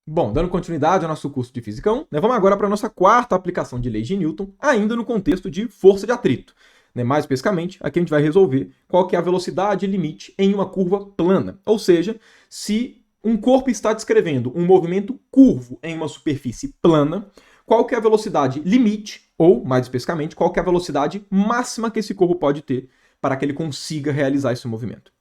Bom, dando continuidade ao nosso curso de Física 1, vamos agora para a nossa quarta aplicação de leis de Newton, ainda no contexto de força de atrito. Mais especificamente, aqui a gente vai resolver qual que é a velocidade limite em uma curva plana. Ou seja, se um corpo está descrevendo um movimento curvo em uma superfície plana, qual que é a velocidade limite, ou, mais especificamente, qual que é a velocidade máxima que esse corpo pode ter para que ele consiga realizar esse movimento.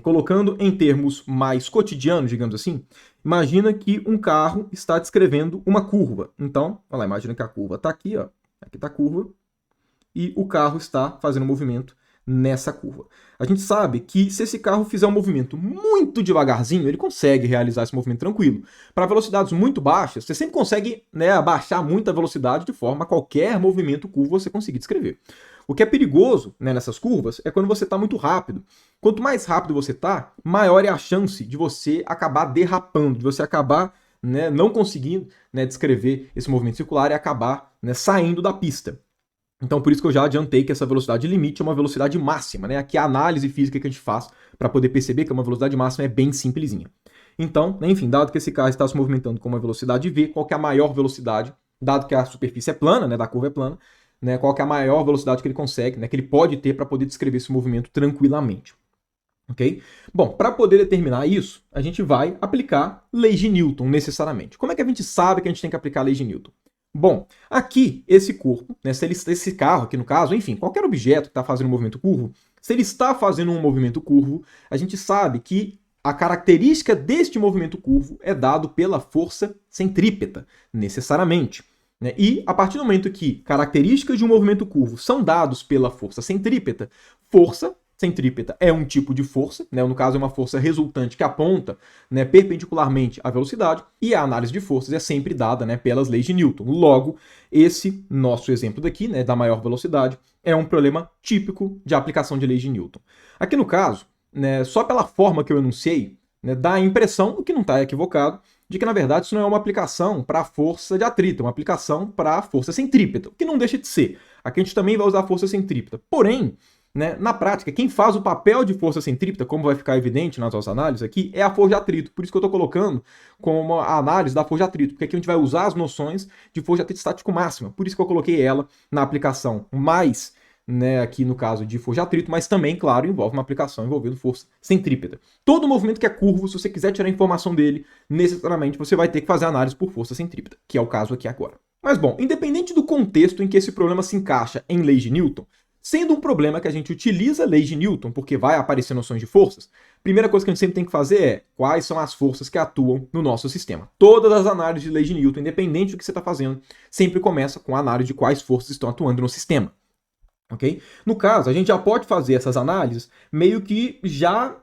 Colocando em termos mais cotidianos, digamos assim, imagina que um carro está descrevendo uma curva. Então, olha lá, imagina que a curva está aqui, ó, aqui está a curva, e o carro está fazendo um movimento nessa curva. A gente sabe que se esse carro fizer um movimento muito devagarzinho, ele consegue realizar esse movimento tranquilo. Para velocidades muito baixas, você sempre consegue abaixar muito a velocidade de forma a qualquer movimento curvo você conseguir descrever. O que é perigoso nessas curvas é quando você está muito rápido. Quanto mais rápido você está, maior é a chance de você acabar derrapando, de você acabar não conseguindo descrever esse movimento circular e acabar saindo da pista. Então, por isso que eu já adiantei que essa velocidade limite é uma velocidade máxima, Aqui a análise física que a gente faz para poder perceber que uma velocidade máxima é bem simplesinha. Então, enfim, dado que esse carro está se movimentando com uma velocidade v, qual que é a maior velocidade, dado que a superfície é plana, da curva é plana, qual que é a maior velocidade que ele consegue, que ele pode ter para poder descrever esse movimento tranquilamente. Ok? Bom, para poder determinar isso, a gente vai aplicar leis de Newton necessariamente. Como é que a gente sabe que a gente tem que aplicar a lei de Newton? Bom, aqui, esse corpo, esse carro aqui no caso, enfim, qualquer objeto que está fazendo um movimento curvo, se ele está fazendo um movimento curvo, a gente sabe que a característica deste movimento curvo é dado pela força centrípeta, necessariamente. E a partir do momento que características de um movimento curvo são dados pela força centrípeta, força centrípeta é um tipo de força, no caso é uma força resultante que aponta perpendicularmente à velocidade, e a análise de forças é sempre dada pelas leis de Newton. Logo, esse nosso exemplo daqui, da maior velocidade, é um problema típico de aplicação de leis de Newton. Aqui no caso, só pela forma que eu enunciei, dá a impressão, o que não está equivocado, de que na verdade isso não é uma aplicação para a força de atrito, é uma aplicação para a força centrípeta, o que não deixa de ser. Aqui a gente também vai usar a força centrípeta. Porém, na prática, quem faz o papel de força centrípeta, como vai ficar evidente nas nossas análises aqui, é a força de atrito. Por isso que eu estou colocando como a análise da força de atrito, porque aqui a gente vai usar as noções de força de atrito estático máxima. Por isso que eu coloquei ela na aplicação mais, aqui no caso de força de atrito, mas também, claro, envolve uma aplicação envolvendo força centrípeta. Todo movimento que é curvo, se você quiser tirar a informação dele, necessariamente você vai ter que fazer a análise por força centrípeta, que é o caso aqui agora. Mas bom, independente do contexto em que esse problema se encaixa em leis de Newton, sendo um problema que a gente utiliza leis de Newton, porque vai aparecer noções de forças, a primeira coisa que a gente sempre tem que fazer é quais são as forças que atuam no nosso sistema. Todas as análises de leis de Newton, independente do que você está fazendo, sempre começa com a análise de quais forças estão atuando no sistema. Okay? No caso, a gente já pode fazer essas análises meio que já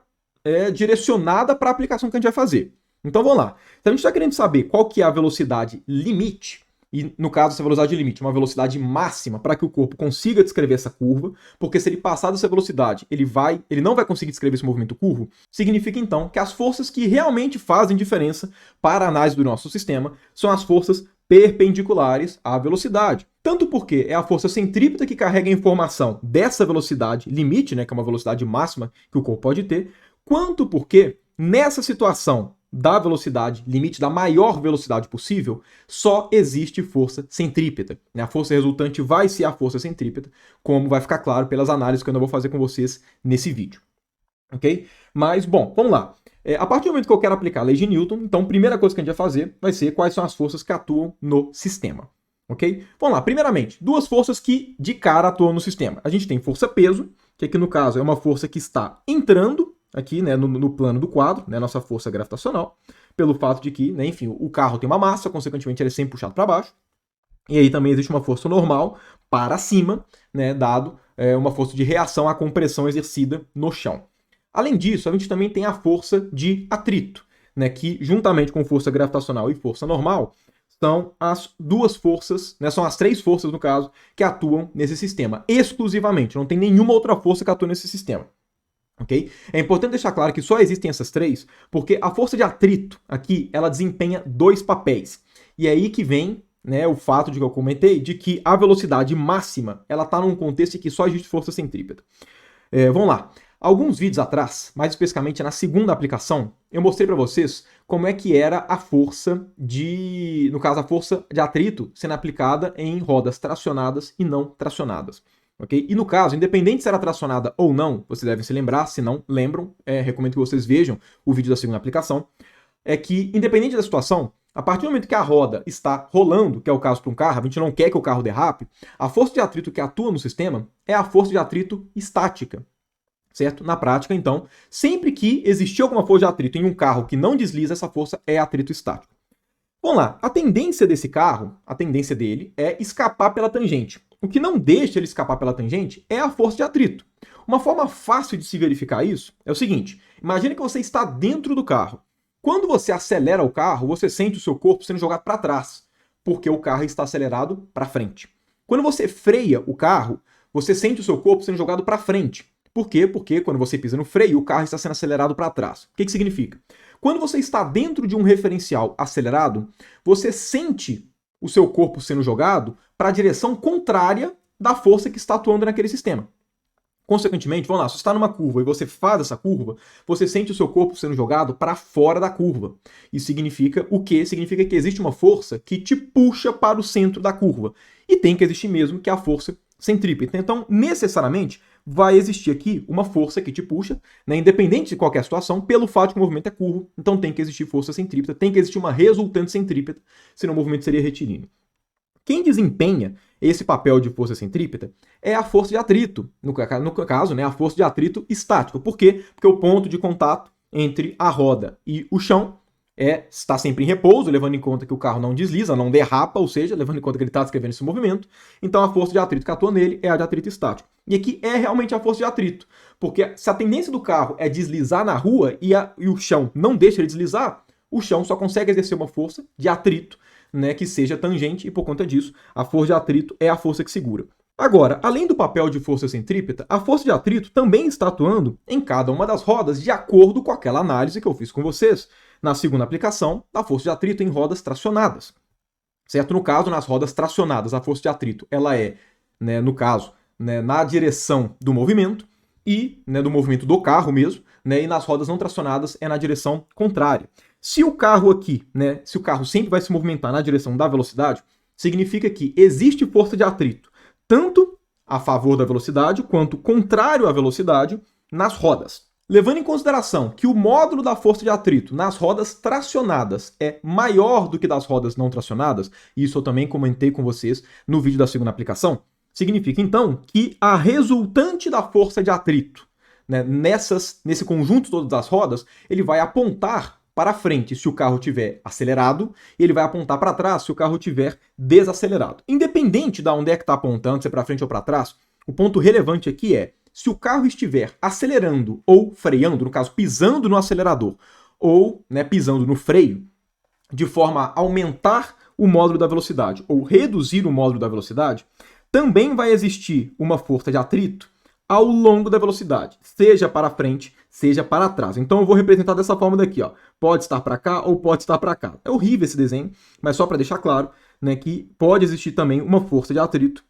direcionada para a aplicação que a gente vai fazer. Então vamos lá. Se a gente está querendo saber qual que é a velocidade limite, e no caso essa velocidade limite, uma velocidade máxima para que o corpo consiga descrever essa curva, porque se ele passar dessa velocidade, ele não vai conseguir descrever esse movimento curvo, significa então que as forças que realmente fazem diferença para a análise do nosso sistema são as forças perpendiculares à velocidade. Tanto porque é a força centrípeta que carrega a informação dessa velocidade limite, que é uma velocidade máxima que o corpo pode ter, quanto porque nessa situação da velocidade limite, da maior velocidade possível, só existe força centrípeta. A força resultante vai ser a força centrípeta, como vai ficar claro pelas análises que eu não vou fazer com vocês nesse vídeo. Ok? Mas, bom, vamos lá. A partir do momento que eu quero aplicar a lei de Newton, então a primeira coisa que a gente vai fazer vai ser quais são as forças que atuam no sistema. Ok? Vamos lá. Primeiramente, duas forças que de cara atuam no sistema. A gente tem força-peso, que aqui no caso é uma força que está entrando aqui no plano do quadro, nossa força gravitacional, pelo fato de que, enfim, o carro tem uma massa, consequentemente ele é sempre puxado para baixo. E aí também existe uma força normal para cima, dado uma força de reação à compressão exercida no chão. Além disso, a gente também tem a força de atrito, que juntamente com força gravitacional e força normal, são as duas forças, são as três forças, no caso, que atuam nesse sistema, exclusivamente. Não tem nenhuma outra força que atua nesse sistema. Okay? É importante deixar claro que só existem essas três, porque a força de atrito aqui, ela desempenha dois papéis. E é aí que vem o fato de que eu comentei, de que a velocidade máxima, ela está num contexto em que só existe força centrípeta. Vamos lá. Alguns vídeos atrás, mais especificamente na segunda aplicação, eu mostrei para vocês como é que era a força no caso, a força de atrito sendo aplicada em rodas tracionadas e não tracionadas. Okay? E no caso, independente se era tracionada ou não, vocês devem se lembrar, se não lembram, recomendo que vocês vejam o vídeo da segunda aplicação, é que independente da situação, a partir do momento que a roda está rolando, que é o caso para um carro, a gente não quer que o carro derrape, a força de atrito que atua no sistema é a força de atrito estática. Certo? Na prática, então, sempre que existir alguma força de atrito em um carro que não desliza, essa força é atrito estático. Vamos lá, a tendência desse carro, a tendência dele é escapar pela tangente. O que não deixa ele escapar pela tangente é a força de atrito. Uma forma fácil de se verificar isso é o seguinte, imagine que você está dentro do carro. Quando você acelera o carro, você sente o seu corpo sendo jogado para trás, porque o carro está acelerado para frente. Quando você freia o carro, você sente o seu corpo sendo jogado para frente. Por quê? Porque quando você pisa no freio, o carro está sendo acelerado para trás. O que significa? Quando você está dentro de um referencial acelerado, você sente o seu corpo sendo jogado para a direção contrária da força que está atuando naquele sistema. Consequentemente, vamos lá, se você está numa curva e você faz essa curva, você sente o seu corpo sendo jogado para fora da curva. Isso significa o quê? Significa que existe uma força que te puxa para o centro da curva. E tem que existir mesmo, que é a força centrípeta. Então, necessariamente, vai existir aqui uma força que te puxa, né, independente de qualquer situação, pelo fato de que o movimento é curvo. Então tem que existir força centrípeta, tem que existir uma resultante centrípeta, senão o movimento seria retilíneo. Quem desempenha esse papel de força centrípeta é a força de atrito, no caso, né, a força de atrito estático. Por quê? Porque o ponto de contato entre a roda e o chão está sempre em repouso, levando em conta que o carro não desliza, não derrapa, ou seja, levando em conta que ele está descrevendo esse movimento. Então a força de atrito que atua nele é a de atrito estático. E aqui é realmente a força de atrito, porque se a tendência do carro é deslizar na rua e o chão não deixa ele deslizar, o chão só consegue exercer uma força de atrito, né, que seja tangente, e por conta disso, a força de atrito é a força que segura. Agora, além do papel de força centrípeta, a força de atrito também está atuando em cada uma das rodas, de acordo com aquela análise que eu fiz com vocês na segunda aplicação da força de atrito em rodas tracionadas. Certo? No caso, nas rodas tracionadas, a força de atrito ela é, né, no caso, né, na direção do movimento e, né, do movimento do carro mesmo, né, e nas rodas não tracionadas é na direção contrária. Se o carro aqui, né, se o carro sempre vai se movimentar na direção da velocidade, significa que existe força de atrito tanto a favor da velocidade quanto contrário à velocidade nas rodas. Levando em consideração que o módulo da força de atrito nas rodas tracionadas é maior do que das rodas não tracionadas, e isso eu também comentei com vocês no vídeo da segunda aplicação, significa então que a resultante da força de atrito, né, nesse conjunto todo das rodas, ele vai apontar para frente se o carro estiver acelerado e ele vai apontar para trás se o carro estiver desacelerado. Independente de onde é que está apontando, se é para frente ou para trás, o ponto relevante aqui é se o carro estiver acelerando ou freando, no caso pisando no acelerador ou, né, pisando no freio, de forma a aumentar o módulo da velocidade ou reduzir o módulo da velocidade, também vai existir uma força de atrito ao longo da velocidade, seja para frente, seja para trás. Então eu vou representar dessa forma daqui, ó. Pode estar para cá ou pode estar para cá. É horrível esse desenho, mas só para deixar claro, né, que pode existir também uma força de atrito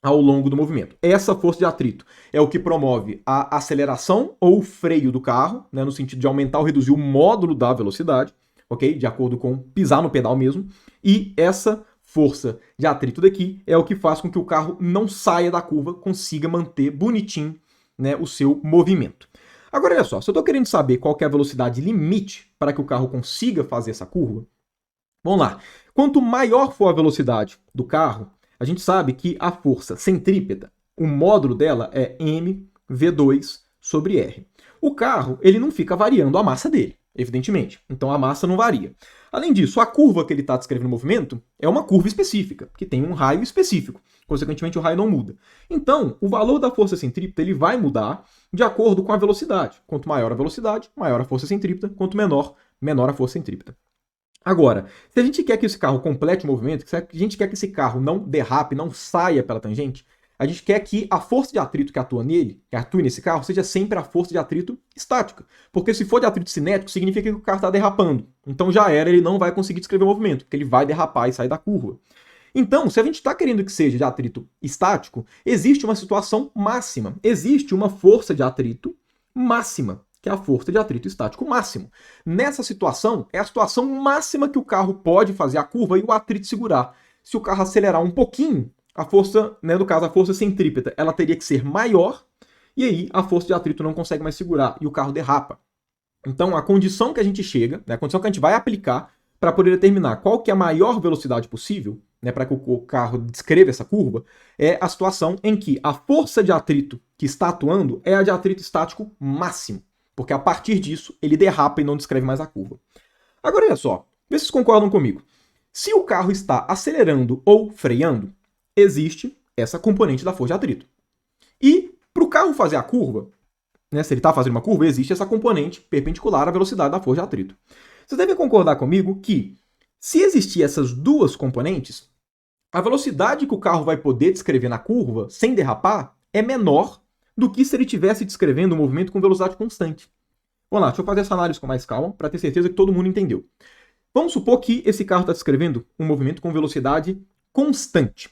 ao longo do movimento. Essa força de atrito é o que promove a aceleração ou o freio do carro, né, no sentido de aumentar ou reduzir o módulo da velocidade, ok? De acordo com pisar no pedal mesmo. E essa força de atrito daqui é o que faz com que o carro não saia da curva, consiga manter bonitinho, né, o seu movimento. Agora, olha só, se eu estou querendo saber qual que é a velocidade limite para que o carro consiga fazer essa curva, vamos lá. Quanto maior for a velocidade do carro, a gente sabe que a força centrípeta, o módulo dela é mv2 sobre r. O carro, ele não fica variando a massa dele, evidentemente. Então a massa não varia. Além disso, a curva que ele está descrevendo no movimento é uma curva específica, que tem um raio específico. Consequentemente, o raio não muda. Então, o valor da força centrípeta ele vai mudar de acordo com a velocidade. Quanto maior a velocidade, maior a força centrípeta. Quanto menor, menor a força centrípeta. Agora, se a gente quer que esse carro complete o movimento, se a gente quer que esse carro não derrape, não saia pela tangente, a gente quer que a força de atrito que atua nele, que atue nesse carro, seja sempre a força de atrito estática. Porque se for de atrito cinético, significa que o carro está derrapando. Então já era, ele não vai conseguir descrever o movimento, porque ele vai derrapar e sair da curva. Então, se a gente está querendo que seja de atrito estático, existe uma situação máxima. Existe uma força de atrito máxima, que é a força de atrito estático máximo. Nessa situação, é a situação máxima que o carro pode fazer a curva e o atrito segurar. Se o carro acelerar um pouquinho, a força, né, no caso a força centrípeta, ela teria que ser maior, e aí a força de atrito não consegue mais segurar e o carro derrapa. Então, a condição que a gente chega, né, a condição que a gente vai aplicar para poder determinar qual que é a maior velocidade possível, né, para que o carro descreva essa curva, é a situação em que a força de atrito que está atuando é a de atrito estático máximo, porque a partir disso ele derrapa e não descreve mais a curva. Agora, olha só, vê se vocês concordam comigo. Se o carro está acelerando ou freando, existe essa componente da força de atrito. E para o carro fazer a curva, né, se ele está fazendo uma curva, existe essa componente perpendicular à velocidade da força de atrito. Vocês devem concordar comigo que, se existir essas duas componentes, a velocidade que o carro vai poder descrever na curva, sem derrapar, é menor do que se ele estivesse descrevendo o movimento com velocidade constante. Vamos lá, deixa eu fazer essa análise com mais calma, para ter certeza que todo mundo entendeu. Vamos supor que esse carro está descrevendo um movimento com velocidade constante.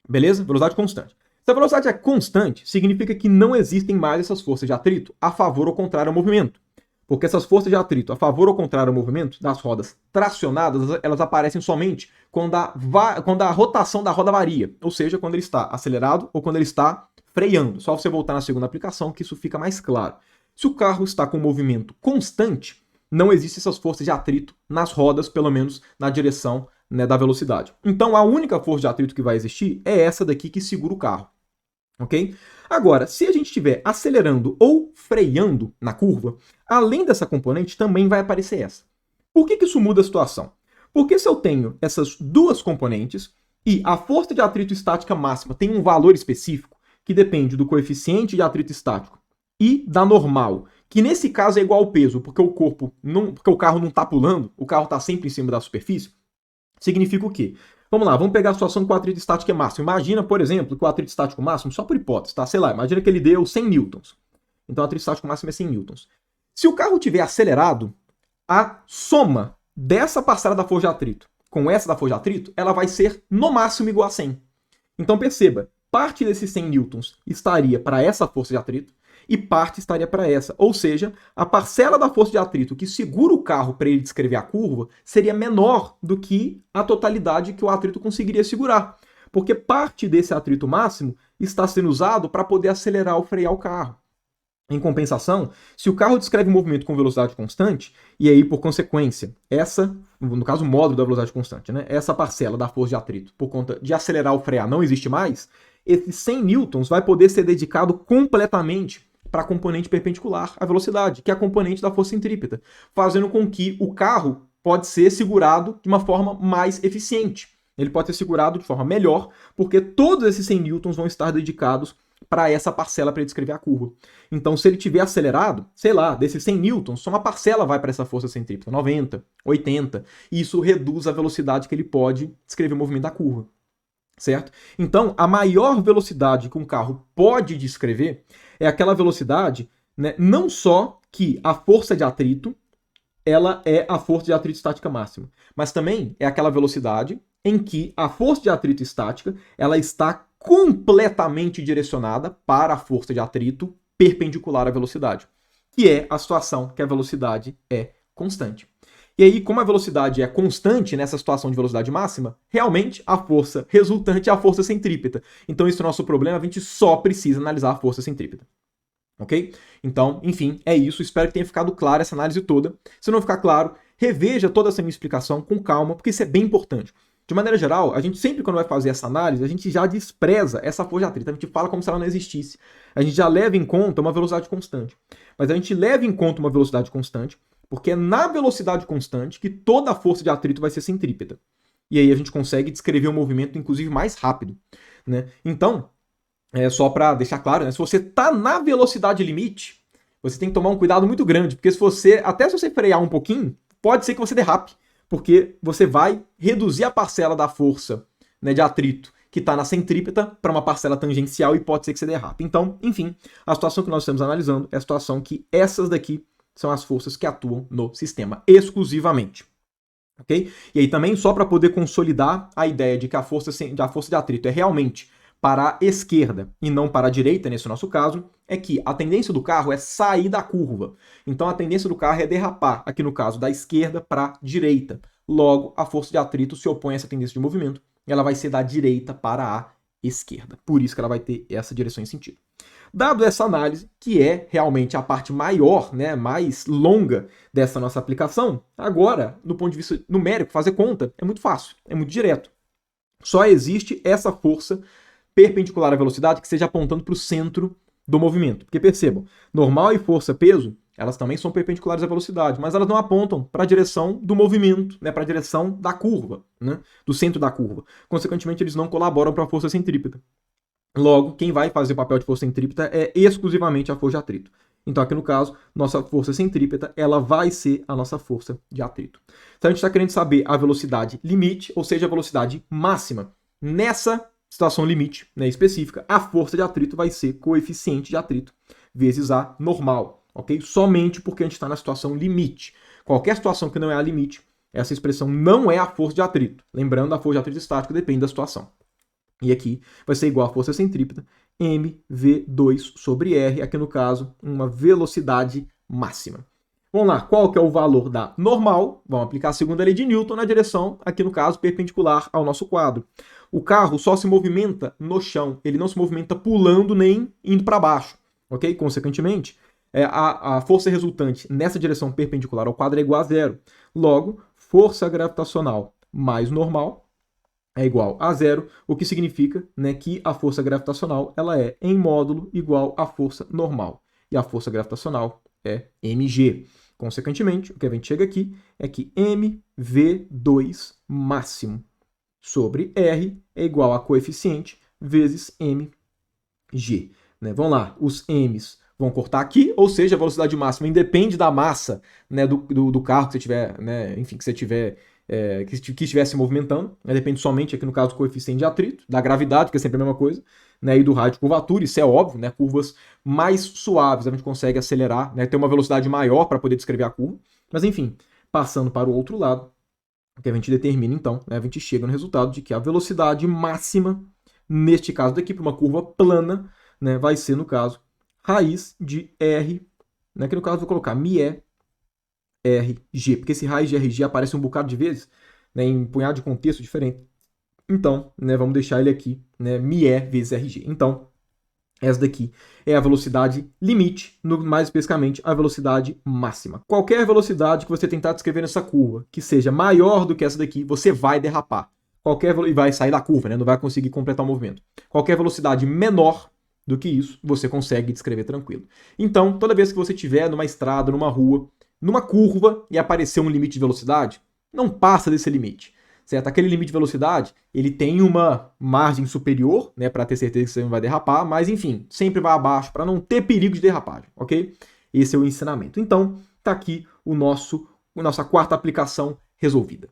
Beleza? Velocidade constante. Se a velocidade é constante, significa que não existem mais essas forças de atrito a favor ou contrário ao movimento. Porque essas forças de atrito a favor ou contrário ao movimento das rodas tracionadas, elas aparecem somente quando a rotação da roda varia. Ou seja, quando ele está acelerado ou quando ele está freando. Só você voltar na segunda aplicação que isso fica mais claro. Se o carro está com movimento constante, não existem essas forças de atrito nas rodas, pelo menos na direção, né, da velocidade. Então, a única força de atrito que vai existir é essa daqui que segura o carro. Ok? Agora, se a gente estiver acelerando ou freando na curva, além dessa componente também vai aparecer essa. Por que isso muda a situação? Porque se eu tenho essas duas componentes e a força de atrito estática máxima tem um valor específico que depende do coeficiente de atrito estático e da normal, que nesse caso é igual ao peso, porque o carro não está pulando, o carro está sempre em cima da superfície, significa o quê? Vamos lá, vamos pegar a situação que o atrito estático é máximo. Imagina, por exemplo, que o atrito estático máximo, só por hipótese, tá? Sei lá, imagina que ele deu 100 newtons. Então o atrito estático máximo é 100 newtons. Se o carro tiver acelerado, a soma dessa parcela da força de atrito com essa da força de atrito, ela vai ser no máximo igual a 100. Então perceba, parte desses 100 newtons estaria para essa força de atrito e parte estaria para essa. Ou seja, a parcela da força de atrito que segura o carro para ele descrever a curva seria menor do que a totalidade que o atrito conseguiria segurar. Porque parte desse atrito máximo está sendo usado para poder acelerar ou frear o carro. Em compensação, se o carro descreve um movimento com velocidade constante, e aí, por consequência, essa, no caso, o módulo da velocidade constante, né, essa parcela da força de atrito, por conta de acelerar ou frear, não existe mais, esses 100 newtons vai poder ser dedicado completamente para a componente perpendicular à velocidade, que é a componente da força centrípeta, fazendo com que o carro pode ser segurado de uma forma mais eficiente. Ele pode ser segurado de forma melhor, porque todos esses 100 newtons vão estar dedicados para essa parcela para ele descrever a curva. Então, se ele tiver acelerado, sei lá, desses 100 newtons, só uma parcela vai para essa força centrípeta, 90, 80, e isso reduz a velocidade que ele pode descrever o movimento da curva. Certo? Então, a maior velocidade que um carro pode descrever é aquela velocidade, né, não só que a força de atrito ela é a força de atrito estática máxima, mas também é aquela velocidade em que a força de atrito estática ela está completamente direcionada para a força de atrito perpendicular à velocidade, que é a situação que a velocidade é constante. E aí, como a velocidade é constante nessa situação de velocidade máxima, realmente a força resultante é a força centrípeta. Então, esse é o nosso problema, a gente só precisa analisar a força centrípeta. Ok? Então, enfim, é isso. Espero que tenha ficado clara essa análise toda. Se não ficar claro, reveja toda essa minha explicação com calma, porque isso é bem importante. De maneira geral, a gente sempre, quando vai fazer essa análise, a gente já despreza essa força de atrito. A gente fala como se ela não existisse. A gente já leva em conta uma velocidade constante. Mas a gente leva em conta uma velocidade constante porque é na velocidade constante que toda a força de atrito vai ser centrípeta. E aí a gente consegue descrever o movimento, inclusive, mais rápido. Né? Então, só para deixar claro, né? Se você está na velocidade limite, você tem que tomar um cuidado muito grande, porque até se você frear um pouquinho, pode ser que você derrape, porque você vai reduzir a parcela da força, né, de atrito que está na centrípeta para uma parcela tangencial e pode ser que você derrape. Então, enfim, a situação que nós estamos analisando é a situação que essas daqui são as forças que atuam no sistema exclusivamente. Ok? E aí também, só para poder consolidar a ideia de que a força de atrito é realmente para a esquerda e não para a direita, nesse nosso caso, é que a tendência do carro é sair da curva. Então a tendência do carro é derrapar, aqui no caso, da esquerda para a direita. Logo, a força de atrito se opõe a essa tendência de movimento e ela vai ser da direita para a esquerda. Por isso que ela vai ter essa direção e sentido. Dado essa análise, que é realmente a parte maior, né, mais longa dessa nossa aplicação, agora, do ponto de vista numérico, fazer conta é muito fácil, é muito direto. Só existe essa força perpendicular à velocidade que esteja apontando para o centro do movimento. Porque percebam, normal e força-peso, elas também são perpendiculares à velocidade, mas elas não apontam para a direção do movimento, né, para a direção da curva, né, do centro da curva. Consequentemente, eles não colaboram para a força centrípeta. Logo, quem vai fazer o papel de força centrípeta é exclusivamente a força de atrito. Então, aqui no caso, nossa força centrípeta, ela vai ser a nossa força de atrito. Então, a gente está querendo saber a velocidade limite, ou seja, a velocidade máxima. Nessa situação limite, né, específica, a força de atrito vai ser coeficiente de atrito vezes a normal, ok? Somente porque a gente está na situação limite. Qualquer situação que não é a limite, essa expressão não é a força de atrito. Lembrando, a força de atrito estática depende da situação. E aqui vai ser igual a força centrípeta, mv2 sobre r, aqui no caso, uma velocidade máxima. Vamos lá, qual que é o valor da normal? Vamos aplicar a segunda lei de Newton na direção, aqui no caso, perpendicular ao nosso quadro. O carro só se movimenta no chão, ele não se movimenta pulando nem indo para baixo, ok? Consequentemente, a força resultante nessa direção perpendicular ao quadro é igual a zero. Logo, força gravitacional mais normal é igual a zero, o que significa, né, que a força gravitacional ela é em módulo igual à força normal. E a força gravitacional é mg. Consequentemente, o que a gente chega aqui é que mv2 máximo sobre r é igual a coeficiente vezes mg. Né? Vamos lá, os m's vão cortar aqui, ou seja, a velocidade máxima independe da massa, né, do carro que você tiver, né, enfim, que você tiver que estiver se movimentando, né, depende somente, aqui no caso, do coeficiente de atrito, da gravidade, que é sempre a mesma coisa, né, e do raio de curvatura, isso é óbvio, né, curvas mais suaves a gente consegue acelerar, né, ter uma velocidade maior para poder descrever a curva, mas enfim, passando para o outro lado, o que a gente determina então, né, a gente chega no resultado de que a velocidade máxima, neste caso daqui, para uma curva plana, né, vai ser, no caso, raiz de R, né, que no caso eu vou colocar μe RG, porque esse raiz de RG aparece um bocado de vezes, né, em um punhado de contexto diferente. Então, né, vamos deixar ele aqui, né, μe vezes RG. Então, essa daqui é a velocidade limite, mais especificamente a velocidade máxima. Qualquer velocidade que você tentar descrever nessa curva, que seja maior do que essa daqui, você vai derrapar. E vai sair da curva, né, não vai conseguir completar o movimento. Qualquer velocidade menor do que isso, você consegue descrever tranquilo. Então, toda vez que você estiver numa estrada, numa rua, numa curva e aparecer um limite de velocidade, não passa desse limite, certo? Aquele limite de velocidade, ele tem uma margem superior, né, para ter certeza que você não vai derrapar, mas enfim, sempre vai abaixo para não ter perigo de derrapagem, ok? Esse é o ensinamento. Então, tá aqui a nossa quarta aplicação resolvida.